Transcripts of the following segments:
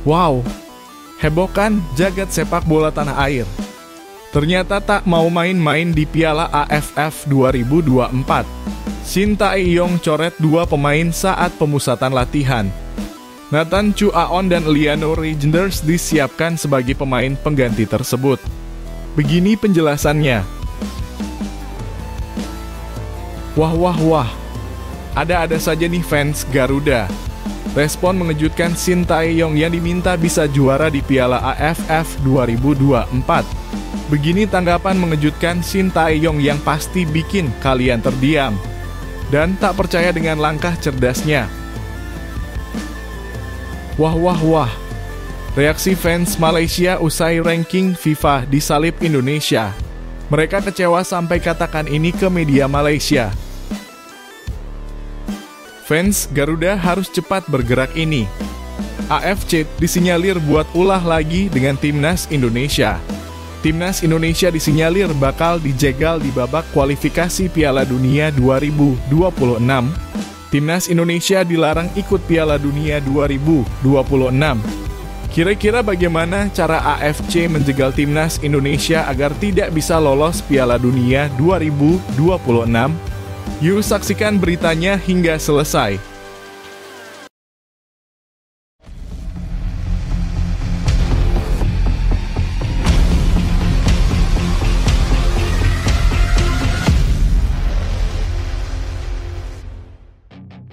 Wow, heboh kan jagat sepak bola tanah air? Ternyata tak mau main-main di Piala AFF 2024. Shin Tae-yong coret dua pemain saat pemusatan latihan. Nathan Chu Aon dan Liano Regenders disiapkan sebagai pemain pengganti tersebut. Begini penjelasannya. Wah. Ada-ada saja nih fans Garuda. Respon mengejutkan Shin Tae-yong yang diminta bisa juara di Piala AFF 2024. Begini tanggapan mengejutkan Shin Tae-yong yang pasti bikin kalian terdiam dan tak percaya dengan langkah cerdasnya. Wah. Reaksi fans Malaysia usai ranking FIFA disalip Indonesia. Mereka kecewa sampai katakan ini ke media Malaysia. Fans Garuda harus cepat bergerak ini. AFC disinyalir buat ulah lagi dengan Timnas Indonesia. Timnas Indonesia disinyalir bakal dijegal di babak kualifikasi Piala Dunia 2026. Timnas Indonesia dilarang ikut Piala Dunia 2026. Kira-kira bagaimana cara AFC menjegal Timnas Indonesia agar tidak bisa lolos Piala Dunia 2026? Yuk saksikan beritanya hingga selesai.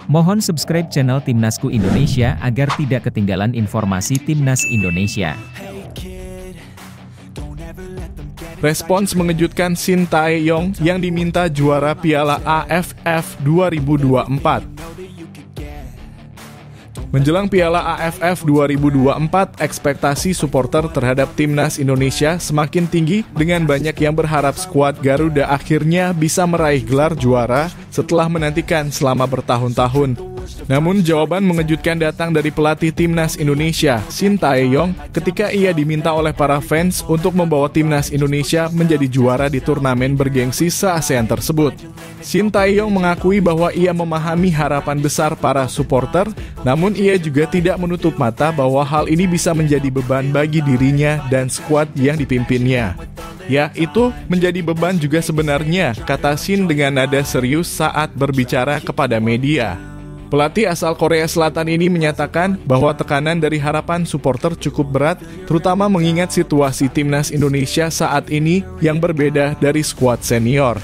Mohon subscribe channel Timnasku Indonesia agar tidak ketinggalan informasi Timnas Indonesia. Respons mengejutkan Shin Tae-yong yang diminta juara Piala AFF 2024. Menjelang Piala AFF 2024, ekspektasi supporter terhadap Timnas Indonesia semakin tinggi dengan banyak yang berharap skuad Garuda akhirnya bisa meraih gelar juara setelah menantikan selama bertahun-tahun. Namun jawaban mengejutkan datang dari pelatih Timnas Indonesia, Shin Tae-yong, ketika ia diminta oleh para fans untuk membawa Timnas Indonesia menjadi juara di turnamen bergengsi se-ASEAN tersebut. Shin Tae-yong mengakui bahwa ia memahami harapan besar para supporter, namun ia juga tidak menutup mata bahwa hal ini bisa menjadi beban bagi dirinya dan skuad yang dipimpinnya. Ya, itu menjadi beban juga sebenarnya, kata Shin dengan nada serius saat berbicara kepada media. Pelatih asal Korea Selatan ini menyatakan bahwa tekanan dari harapan supporter cukup berat, terutama mengingat situasi Timnas Indonesia saat ini yang berbeda dari skuad senior.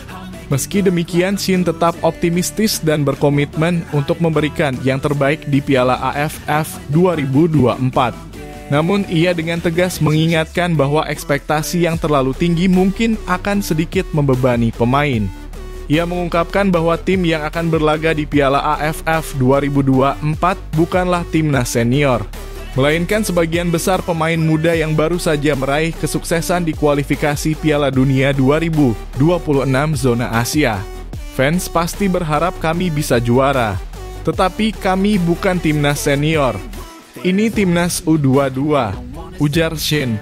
Meski demikian, Shin tetap optimistis dan berkomitmen untuk memberikan yang terbaik di Piala AFF 2024. Namun, ia dengan tegas mengingatkan bahwa ekspektasi yang terlalu tinggi mungkin akan sedikit membebani pemain. Ia mengungkapkan bahwa tim yang akan berlaga di Piala AFF 2024 bukanlah timnas senior, melainkan sebagian besar pemain muda yang baru saja meraih kesuksesan di kualifikasi Piala Dunia 2026 zona Asia. Fans pasti berharap kami bisa juara, tetapi kami bukan timnas senior. Ini timnas U22, ujar Shin.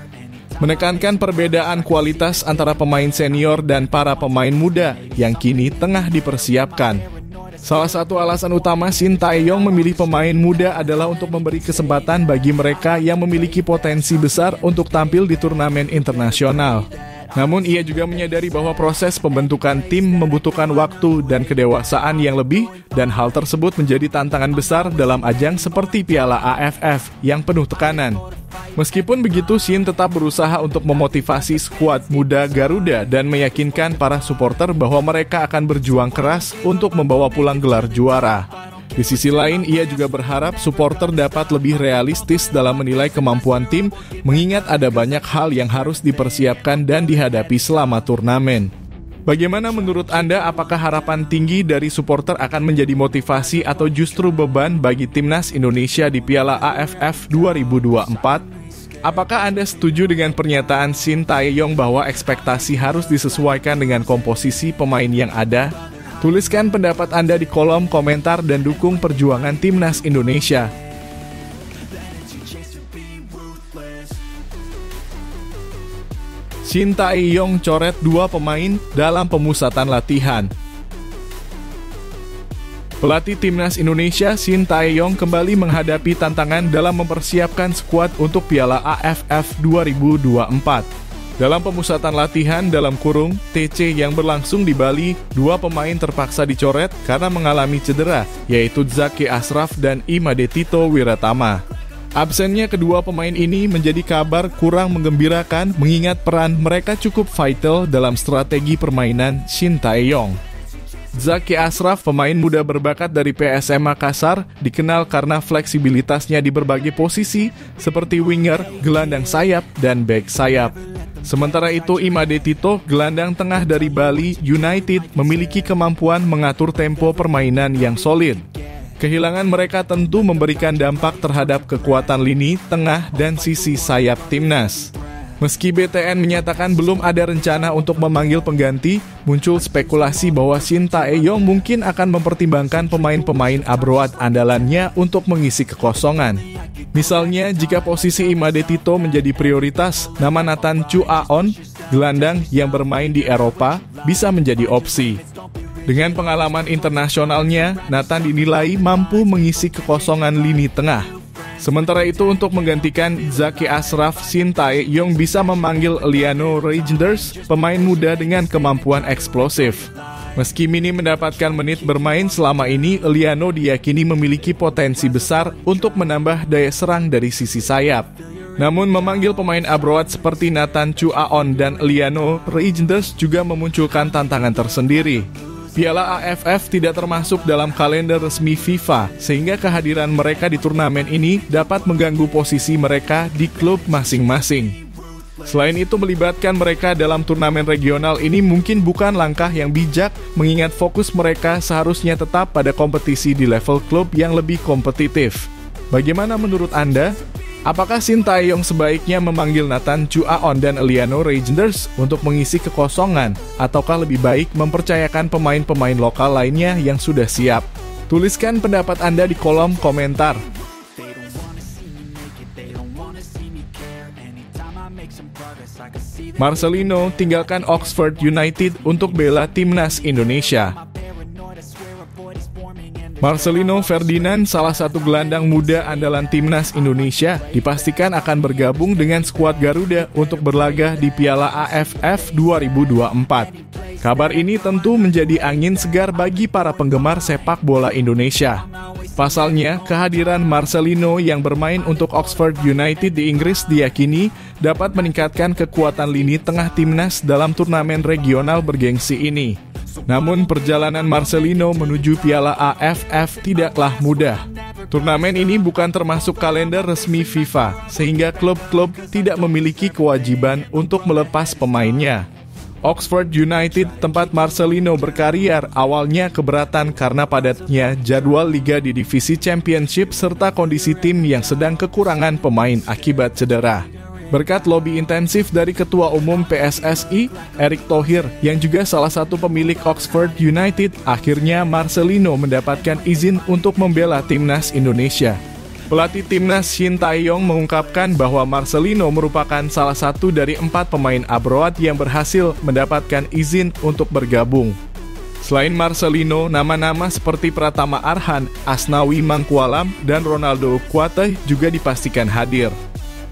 Menekankan perbedaan kualitas antara pemain senior dan para pemain muda yang kini tengah dipersiapkan. Salah satu alasan utama Shin Tae-yong memilih pemain muda adalah untuk memberi kesempatan bagi mereka yang memiliki potensi besar untuk tampil di turnamen internasional. Namun ia juga menyadari bahwa proses pembentukan tim membutuhkan waktu dan kedewasaan yang lebih, dan hal tersebut menjadi tantangan besar dalam ajang seperti Piala AFF yang penuh tekanan. Meskipun begitu, Shin tetap berusaha untuk memotivasi skuad muda Garuda dan meyakinkan para supporter bahwa mereka akan berjuang keras untuk membawa pulang gelar juara. Di sisi lain, ia juga berharap supporter dapat lebih realistis dalam menilai kemampuan tim, mengingat ada banyak hal yang harus dipersiapkan dan dihadapi selama turnamen. Bagaimana menurut Anda, apakah harapan tinggi dari supporter akan menjadi motivasi atau justru beban bagi Timnas Indonesia di Piala AFF 2024? Apakah Anda setuju dengan pernyataan Shin Tae-yong bahwa ekspektasi harus disesuaikan dengan komposisi pemain yang ada? Tuliskan pendapat Anda di kolom komentar dan dukung perjuangan Timnas Indonesia. Shin Tae-yong coret dua pemain dalam pemusatan latihan. Pelatih Timnas Indonesia Shin Tae-yong kembali menghadapi tantangan dalam mempersiapkan skuad untuk Piala AFF 2024. Dalam pemusatan latihan dalam kurung TC yang berlangsung di Bali, dua pemain terpaksa dicoret karena mengalami cedera, yaitu Zaki Ashraf dan Imade Tito Wiratama. Absennya kedua pemain ini menjadi kabar kurang menggembirakan mengingat peran mereka cukup vital dalam strategi permainan Shin Tae-yong. Zaki Ashraf, pemain muda berbakat dari PSM Makassar, dikenal karena fleksibilitasnya di berbagai posisi seperti winger, gelandang sayap, dan bek sayap. Sementara itu, Imade Tito, gelandang tengah dari Bali United, memiliki kemampuan mengatur tempo permainan yang solid. Kehilangan mereka tentu memberikan dampak terhadap kekuatan lini, tengah, dan sisi sayap timnas. Meski BTN menyatakan belum ada rencana untuk memanggil pengganti, muncul spekulasi bahwa Shin Tae-yong mungkin akan mempertimbangkan pemain-pemain abroad andalannya untuk mengisi kekosongan. Misalnya, jika posisi Imade Tito menjadi prioritas, nama Nathan Chu Aon, gelandang yang bermain di Eropa, bisa menjadi opsi. Dengan pengalaman internasionalnya, Nathan dinilai mampu mengisi kekosongan lini tengah. Sementara itu, untuk menggantikan Zaki Ashraf, Shin Tae-yong bisa memanggil Liano Reijnders, pemain muda dengan kemampuan eksplosif. Meski minim mendapatkan menit bermain selama ini, Liano diyakini memiliki potensi besar untuk menambah daya serang dari sisi sayap. Namun memanggil pemain abroad seperti Nathan Chu Aon dan Liano Reijnders juga memunculkan tantangan tersendiri. Piala AFF tidak termasuk dalam kalender resmi FIFA, sehingga kehadiran mereka di turnamen ini dapat mengganggu posisi mereka di klub masing-masing. Selain itu, melibatkan mereka dalam turnamen regional ini mungkin bukan langkah yang bijak, mengingat fokus mereka seharusnya tetap pada kompetisi di level klub yang lebih kompetitif. Bagaimana menurut Anda? Apakah Shin Tae-yong sebaiknya memanggil Nathan Chu Aon dan Liano Reijnders untuk mengisi kekosongan, ataukah lebih baik mempercayakan pemain-pemain lokal lainnya yang sudah siap? Tuliskan pendapat Anda di kolom komentar. Marcelino tinggalkan Oxford United untuk bela Timnas Indonesia. Marcelino Ferdinand, salah satu gelandang muda andalan Timnas Indonesia, dipastikan akan bergabung dengan skuad Garuda untuk berlaga di Piala AFF 2024. Kabar ini tentu menjadi angin segar bagi para penggemar sepak bola Indonesia. Pasalnya, kehadiran Marcelino yang bermain untuk Oxford United di Inggris diyakini dapat meningkatkan kekuatan lini tengah Timnas dalam turnamen regional bergengsi ini. Namun perjalanan Marcelino menuju Piala AFF tidaklah mudah. Turnamen ini bukan termasuk kalender resmi FIFA, sehingga klub-klub tidak memiliki kewajiban untuk melepas pemainnya. Oxford United, tempat Marcelino berkarier, awalnya keberatan karena padatnya jadwal liga di divisi Championship serta kondisi tim yang sedang kekurangan pemain akibat cedera. Berkat lobi intensif dari Ketua Umum PSSI, Erick Thohir, yang juga salah satu pemilik Oxford United, akhirnya Marcelino mendapatkan izin untuk membela Timnas Indonesia. Pelatih Timnas Shin Tae-yong mengungkapkan bahwa Marcelino merupakan salah satu dari 4 pemain abroad yang berhasil mendapatkan izin untuk bergabung. Selain Marcelino, nama-nama seperti Pratama Arhan, Asnawi Mangkualam, dan Ronaldo Kuateh juga dipastikan hadir.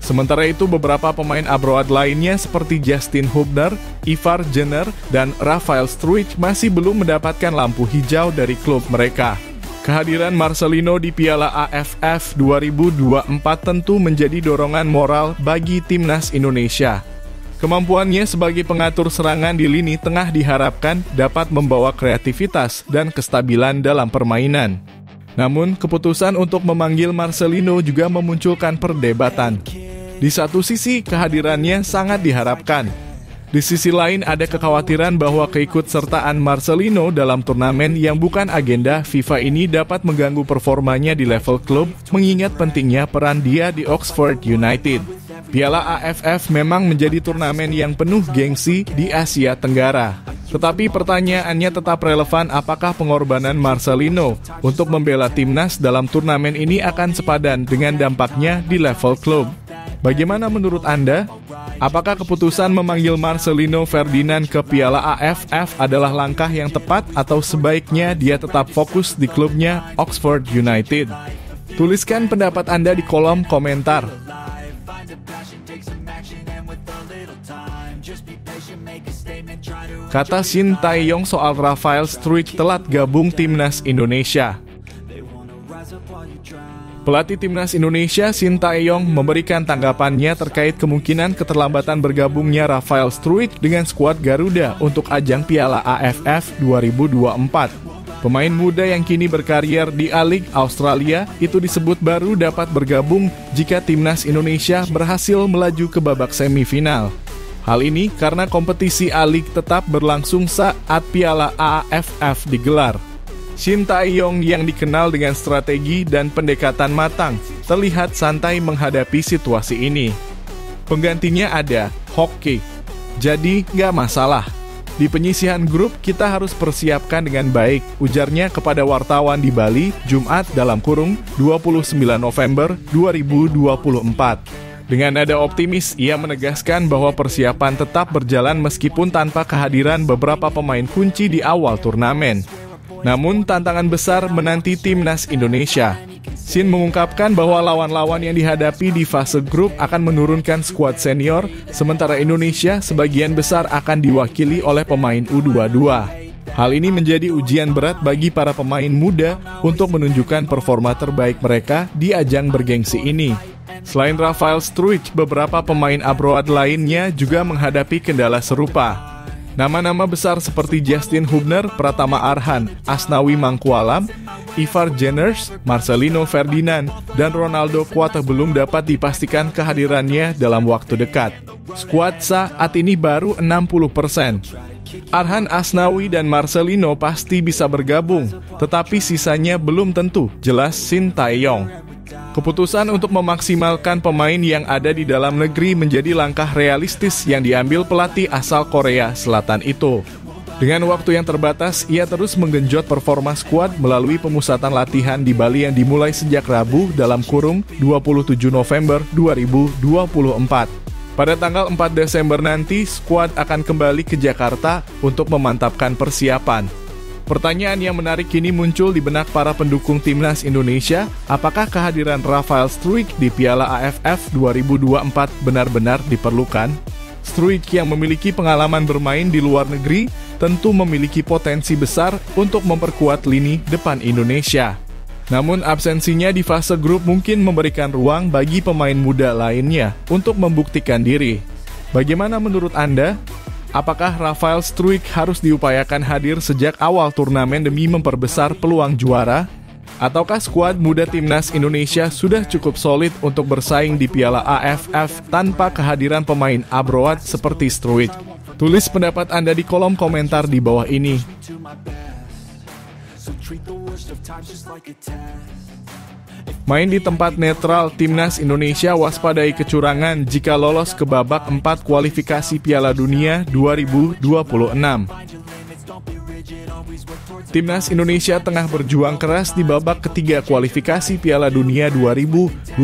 Sementara itu, beberapa pemain abroad lainnya seperti Justin Hubner, Ivar Jenner, dan Rafael Struijk masih belum mendapatkan lampu hijau dari klub mereka. Kehadiran Marcelino di Piala AFF 2024 tentu menjadi dorongan moral bagi Timnas Indonesia. Kemampuannya sebagai pengatur serangan di lini tengah diharapkan dapat membawa kreativitas dan kestabilan dalam permainan. Namun, keputusan untuk memanggil Marcelino juga memunculkan perdebatan. Di satu sisi, kehadirannya sangat diharapkan. Di sisi lain, ada kekhawatiran bahwa keikutsertaan Marcelino dalam turnamen yang bukan agenda FIFA ini dapat mengganggu performanya di level klub, mengingat pentingnya peran dia di Oxford United. Piala AFF memang menjadi turnamen yang penuh gengsi di Asia Tenggara. Tetapi pertanyaannya tetap relevan, apakah pengorbanan Marcelino untuk membela timnas dalam turnamen ini akan sepadan dengan dampaknya di level klub? Bagaimana menurut Anda? Apakah keputusan memanggil Marcelino Ferdinand ke Piala AFF adalah langkah yang tepat atau sebaiknya dia tetap fokus di klubnya Oxford United? Tuliskan pendapat Anda di kolom komentar. Kata Shin Tae-yong soal Rafael Struijk telat gabung Timnas Indonesia. Pelatih Timnas Indonesia Shin Tae-yong memberikan tanggapannya terkait kemungkinan keterlambatan bergabungnya Rafael Struijk dengan skuad Garuda untuk ajang Piala AFF 2024. Pemain muda yang kini berkarier di A-League Australia itu disebut baru dapat bergabung jika Timnas Indonesia berhasil melaju ke babak semifinal. Hal ini karena kompetisi A-League tetap berlangsung saat Piala AFF digelar. Shin Tae-yong yang dikenal dengan strategi dan pendekatan matang terlihat santai menghadapi situasi ini. Penggantinya ada Hoki, jadi nggak masalah. Di penyisihan grup kita harus persiapkan dengan baik, ujarnya kepada wartawan di Bali, Jumat (29 November 2024). Dengan nada optimis, ia menegaskan bahwa persiapan tetap berjalan meskipun tanpa kehadiran beberapa pemain kunci di awal turnamen. Namun, tantangan besar menanti Timnas Indonesia. Shin mengungkapkan bahwa lawan-lawan yang dihadapi di fase grup akan menurunkan skuad senior, sementara Indonesia sebagian besar akan diwakili oleh pemain U22. Hal ini menjadi ujian berat bagi para pemain muda untuk menunjukkan performa terbaik mereka di ajang bergengsi ini. Selain Rafael Struijk, beberapa pemain abroad lainnya juga menghadapi kendala serupa. Nama-nama besar seperti Justin Hubner, Pratama Arhan, Asnawi Mangkualam, Ivar Jenners, Marcelino Ferdinand, dan Ronaldo Kuat belum dapat dipastikan kehadirannya dalam waktu dekat. Skuad saat ini baru 60%. Arhan, Asnawi, dan Marcelino pasti bisa bergabung, tetapi sisanya belum tentu, jelas Shin Tae-yong. Keputusan untuk memaksimalkan pemain yang ada di dalam negeri menjadi langkah realistis yang diambil pelatih asal Korea Selatan itu. Dengan waktu yang terbatas, ia terus menggenjot performa skuad melalui pemusatan latihan di Bali yang dimulai sejak Rabu (27 November 2024). Pada tanggal 4 Desember nanti, skuad akan kembali ke Jakarta untuk memantapkan persiapan. Pertanyaan yang menarik kini muncul di benak para pendukung Timnas Indonesia, apakah kehadiran Rafael Struijk di Piala AFF 2024 benar-benar diperlukan? Struijk yang memiliki pengalaman bermain di luar negeri tentu memiliki potensi besar untuk memperkuat lini depan Indonesia. Namun absensinya di fase grup mungkin memberikan ruang bagi pemain muda lainnya untuk membuktikan diri. Bagaimana menurut Anda? Apakah Rafael Struijk harus diupayakan hadir sejak awal turnamen demi memperbesar peluang juara? Ataukah skuad muda Timnas Indonesia sudah cukup solid untuk bersaing di Piala AFF tanpa kehadiran pemain abroad seperti Struijk? Tulis pendapat Anda di kolom komentar di bawah ini. Main di tempat netral, Timnas Indonesia waspadai kecurangan jika lolos ke babak 4 kualifikasi Piala Dunia 2026. Timnas Indonesia tengah berjuang keras di babak ketiga kualifikasi Piala Dunia 2026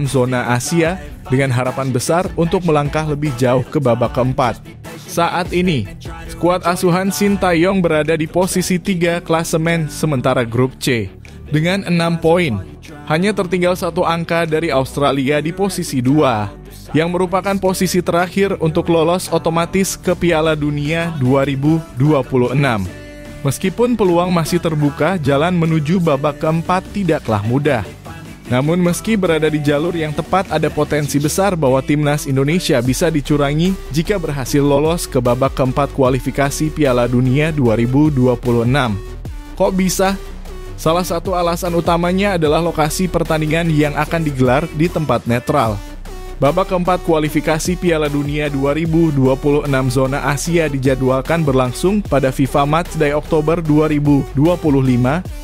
zona Asia dengan harapan besar untuk melangkah lebih jauh ke babak keempat. Saat ini, skuad asuhan Shin Tae-yong berada di posisi 3 klasemen sementara grup C dengan 6 poin. Hanya tertinggal 1 angka dari Australia di posisi 2, yang merupakan posisi terakhir untuk lolos otomatis ke Piala Dunia 2026. Meskipun peluang masih terbuka, jalan menuju babak keempat tidaklah mudah. Namun meski berada di jalur yang tepat, ada potensi besar bahwa Timnas Indonesia bisa dicurangi jika berhasil lolos ke babak keempat kualifikasi Piala Dunia 2026. Kok bisa? Salah satu alasan utamanya adalah lokasi pertandingan yang akan digelar di tempat netral. Babak keempat kualifikasi Piala Dunia 2026 zona Asia dijadwalkan berlangsung pada FIFA Matchday Oktober 2025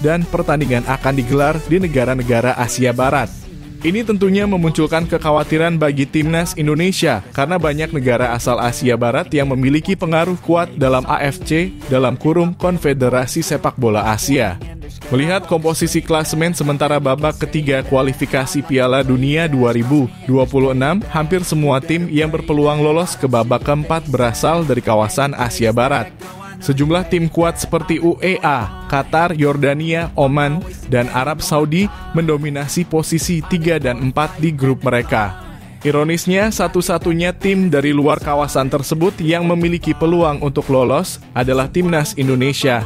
dan pertandingan akan digelar di negara-negara Asia Barat. Ini tentunya memunculkan kekhawatiran bagi Timnas Indonesia karena banyak negara asal Asia Barat yang memiliki pengaruh kuat dalam AFC (Konfederasi Sepak Bola Asia). Melihat komposisi klasemen sementara babak ketiga kualifikasi Piala Dunia 2026, hampir semua tim yang berpeluang lolos ke babak keempat berasal dari kawasan Asia Barat. Sejumlah tim kuat seperti UEA, Qatar, Yordania, Oman, dan Arab Saudi mendominasi posisi 3 dan 4 di grup mereka. Ironisnya, satu-satunya tim dari luar kawasan tersebut yang memiliki peluang untuk lolos adalah Timnas Indonesia.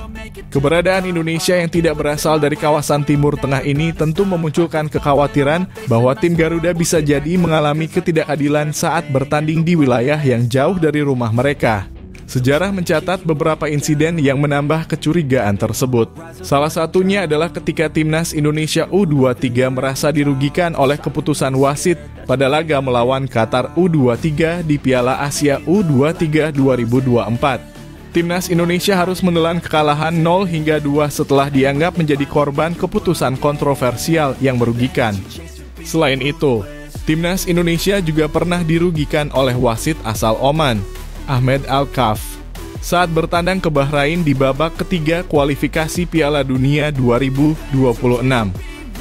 Keberadaan Indonesia yang tidak berasal dari kawasan Timur Tengah ini tentu memunculkan kekhawatiran bahwa tim Garuda bisa jadi mengalami ketidakadilan saat bertanding di wilayah yang jauh dari rumah mereka. Sejarah mencatat beberapa insiden yang menambah kecurigaan tersebut. Salah satunya adalah ketika Timnas Indonesia U23 merasa dirugikan oleh keputusan wasit pada laga melawan Qatar U23 di Piala Asia U23 2024. Timnas Indonesia harus menelan kekalahan 0-2 setelah dianggap menjadi korban keputusan kontroversial yang merugikan. Selain itu, Timnas Indonesia juga pernah dirugikan oleh wasit asal Oman, Ahmed Al-Kaf, saat bertandang ke Bahrain di babak ketiga kualifikasi Piala Dunia 2026,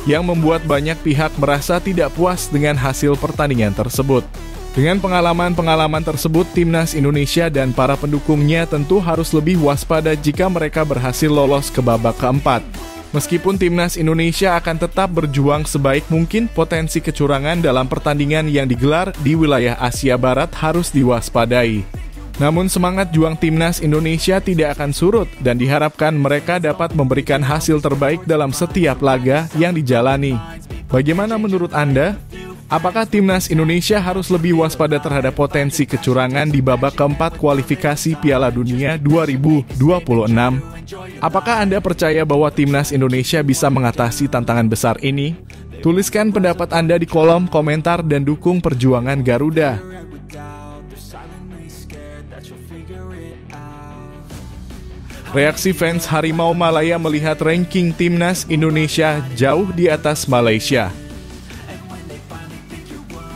yang membuat banyak pihak merasa tidak puas dengan hasil pertandingan tersebut. Dengan pengalaman-pengalaman tersebut, Timnas Indonesia dan para pendukungnya tentu harus lebih waspada jika mereka berhasil lolos ke babak keempat. Meskipun Timnas Indonesia akan tetap berjuang sebaik mungkin, potensi kecurangan dalam pertandingan yang digelar di wilayah Asia Barat harus diwaspadai. Namun semangat juang Timnas Indonesia tidak akan surut dan diharapkan mereka dapat memberikan hasil terbaik dalam setiap laga yang dijalani. Bagaimana menurut Anda? Apakah Timnas Indonesia harus lebih waspada terhadap potensi kecurangan di babak keempat kualifikasi Piala Dunia 2026? Apakah Anda percaya bahwa Timnas Indonesia bisa mengatasi tantangan besar ini? Tuliskan pendapat Anda di kolom komentar dan dukung perjuangan Garuda. Reaksi fans Harimau Malaya melihat ranking Timnas Indonesia jauh di atas Malaysia.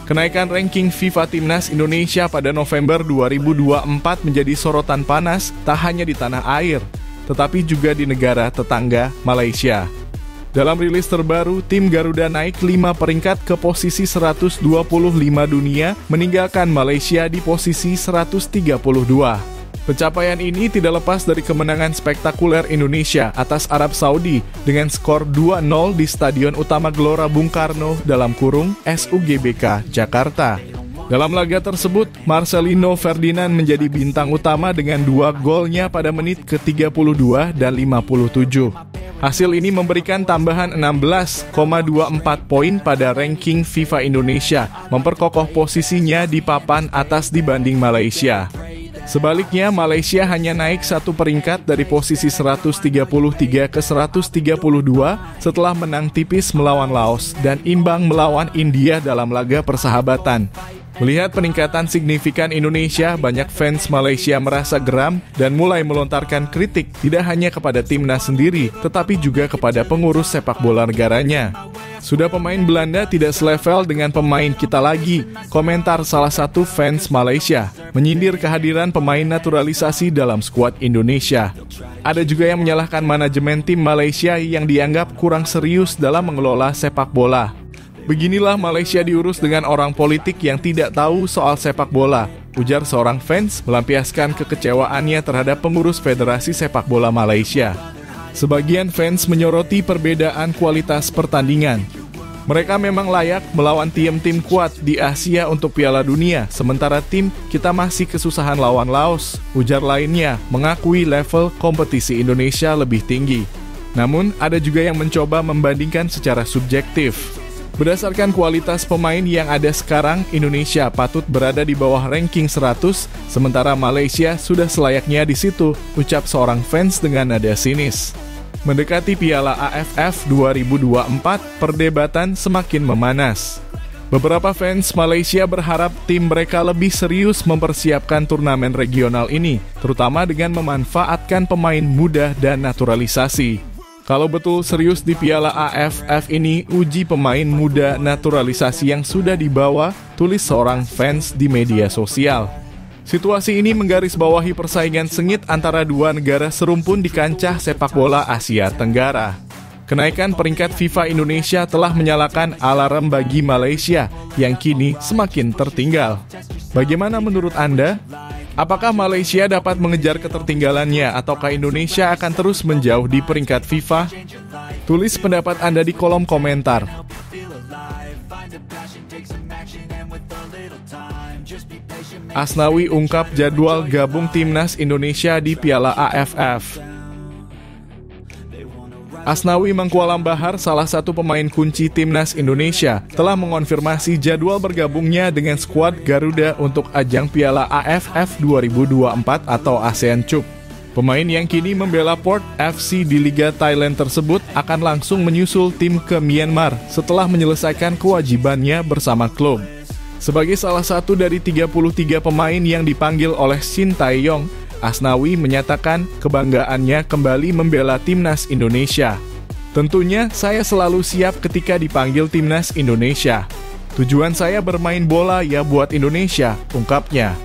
Kenaikan ranking FIFA Timnas Indonesia pada November 2024 menjadi sorotan panas tak hanya di tanah air, tetapi juga di negara tetangga Malaysia. Dalam rilis terbaru, tim Garuda naik 5 peringkat ke posisi 125 dunia, meninggalkan Malaysia di posisi 132. Pencapaian ini tidak lepas dari kemenangan spektakuler Indonesia atas Arab Saudi dengan skor 2-0 di Stadion Utama Gelora Bung Karno (SUGBK) Jakarta. Dalam laga tersebut, Marcelino Ferdinand menjadi bintang utama dengan 2 golnya pada menit ke-32 dan 57. Hasil ini memberikan tambahan 16,24 poin pada ranking FIFA Indonesia, memperkokoh posisinya di papan atas dibanding Malaysia. Sebaliknya, Malaysia hanya naik 1 peringkat dari posisi 133 ke 132 setelah menang tipis melawan Laos dan imbang melawan India dalam laga persahabatan. Melihat peningkatan signifikan Indonesia, banyak fans Malaysia merasa geram dan mulai melontarkan kritik tidak hanya kepada timnas sendiri, tetapi juga kepada pengurus sepak bola negaranya. Sudah pemain Belanda tidak selevel dengan pemain kita lagi, komentar salah satu fans Malaysia, menyindir kehadiran pemain naturalisasi dalam skuad Indonesia. Ada juga yang menyalahkan manajemen tim Malaysia yang dianggap kurang serius dalam mengelola sepak bola. Beginilah Malaysia diurus dengan orang politik yang tidak tahu soal sepak bola, ujar seorang fans melampiaskan kekecewaannya terhadap pengurus Federasi Sepak Bola Malaysia. Sebagian fans menyoroti perbedaan kualitas pertandingan. Mereka memang layak melawan tim-tim kuat di Asia untuk Piala Dunia, sementara tim kita masih kesusahan lawan Laos, ujar lainnya, mengakui level kompetisi Indonesia lebih tinggi. Namun, ada juga yang mencoba membandingkan secara subjektif. Berdasarkan kualitas pemain yang ada sekarang, Indonesia patut berada di bawah ranking 100, sementara Malaysia sudah selayaknya di situ, ucap seorang fans dengan nada sinis. Mendekati Piala AFF 2024, perdebatan semakin memanas. Beberapa fans Malaysia berharap tim mereka lebih serius mempersiapkan turnamen regional ini, terutama dengan memanfaatkan pemain muda dan naturalisasi. Kalau betul serius di Piala AFF ini, uji pemain muda naturalisasi yang sudah dibawa, tulis seorang fans di media sosial. Situasi ini menggarisbawahi persaingan sengit antara dua negara serumpun di kancah sepak bola Asia Tenggara. Kenaikan peringkat FIFA Indonesia telah menyalakan alarm bagi Malaysia yang kini semakin tertinggal. Bagaimana menurut Anda? Apakah Malaysia dapat mengejar ketertinggalannya ataukah Indonesia akan terus menjauh di peringkat FIFA? Tulis pendapat Anda di kolom komentar. Asnawi ungkap jadwal gabung Timnas Indonesia di Piala AFF. Asnawi Mangkualam Bahar, salah satu pemain kunci Timnas Indonesia, telah mengonfirmasi jadwal bergabungnya dengan skuad Garuda untuk ajang Piala AFF 2024 atau ASEAN Cup. Pemain yang kini membela Port FC di Liga Thailand tersebut akan langsung menyusul tim ke Myanmar setelah menyelesaikan kewajibannya bersama klub. Sebagai salah satu dari 33 pemain yang dipanggil oleh Shin Tae-yong, Asnawi menyatakan kebanggaannya kembali membela Timnas Indonesia. Tentunya saya selalu siap ketika dipanggil Timnas Indonesia. Tujuan saya bermain bola ya buat Indonesia, ungkapnya.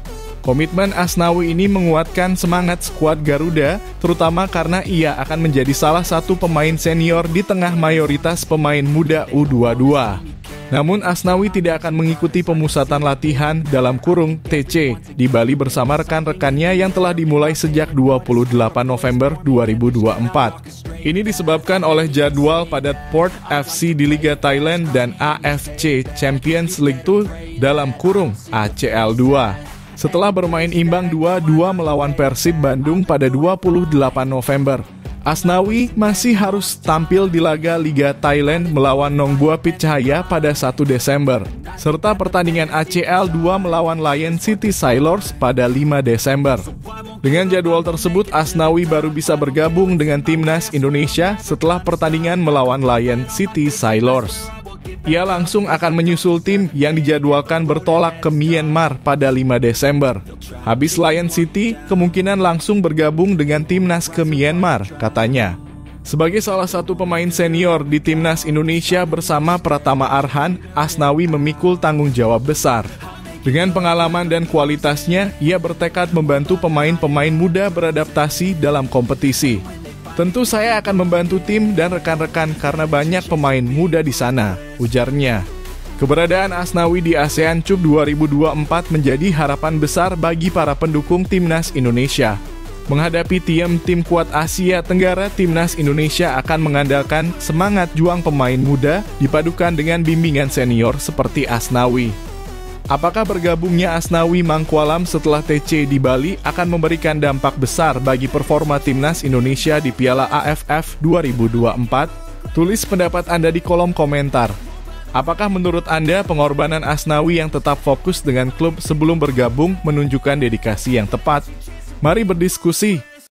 Komitmen Asnawi ini menguatkan semangat skuad Garuda, terutama karena ia akan menjadi salah satu pemain senior di tengah mayoritas pemain muda U22. Namun Asnawi tidak akan mengikuti pemusatan latihan dalam kurung TC di Bali bersama rekan-rekannya yang telah dimulai sejak 28 November 2024. Ini disebabkan oleh jadwal padat Port FC di Liga Thailand dan AFC Champions League 2 dalam kurung ACL 2. Setelah bermain imbang 2-2 melawan Persib Bandung pada 28 November, Asnawi masih harus tampil di laga Liga Thailand melawan Nongbua Pitchaya pada 1 Desember, serta pertandingan ACL 2 melawan Lion City Sailors pada 5 Desember. Dengan jadwal tersebut, Asnawi baru bisa bergabung dengan Timnas Indonesia setelah pertandingan melawan Lion City Sailors. Ia langsung akan menyusul tim yang dijadwalkan bertolak ke Myanmar pada 5 Desember. Habis Lion City, kemungkinan langsung bergabung dengan Timnas ke Myanmar, katanya. Sebagai salah satu pemain senior di Timnas Indonesia bersama Pratama Arhan, Asnawi memikul tanggung jawab besar. Dengan pengalaman dan kualitasnya, ia bertekad membantu pemain-pemain muda beradaptasi dalam kompetisi. Tentu saya akan membantu tim dan rekan-rekan karena banyak pemain muda di sana, ujarnya. Keberadaan Asnawi di ASEAN Cup 2024 menjadi harapan besar bagi para pendukung Timnas Indonesia. Menghadapi tim kuat Asia Tenggara, Timnas Indonesia akan mengandalkan semangat juang pemain muda dipadukan dengan bimbingan senior seperti Asnawi. Apakah bergabungnya Asnawi Mangkualam setelah TC di Bali akan memberikan dampak besar bagi performa Timnas Indonesia di Piala AFF 2024? Tulis pendapat Anda di kolom komentar. Apakah menurut Anda pengorbanan Asnawi yang tetap fokus dengan klub sebelum bergabung menunjukkan dedikasi yang tepat? Mari berdiskusi.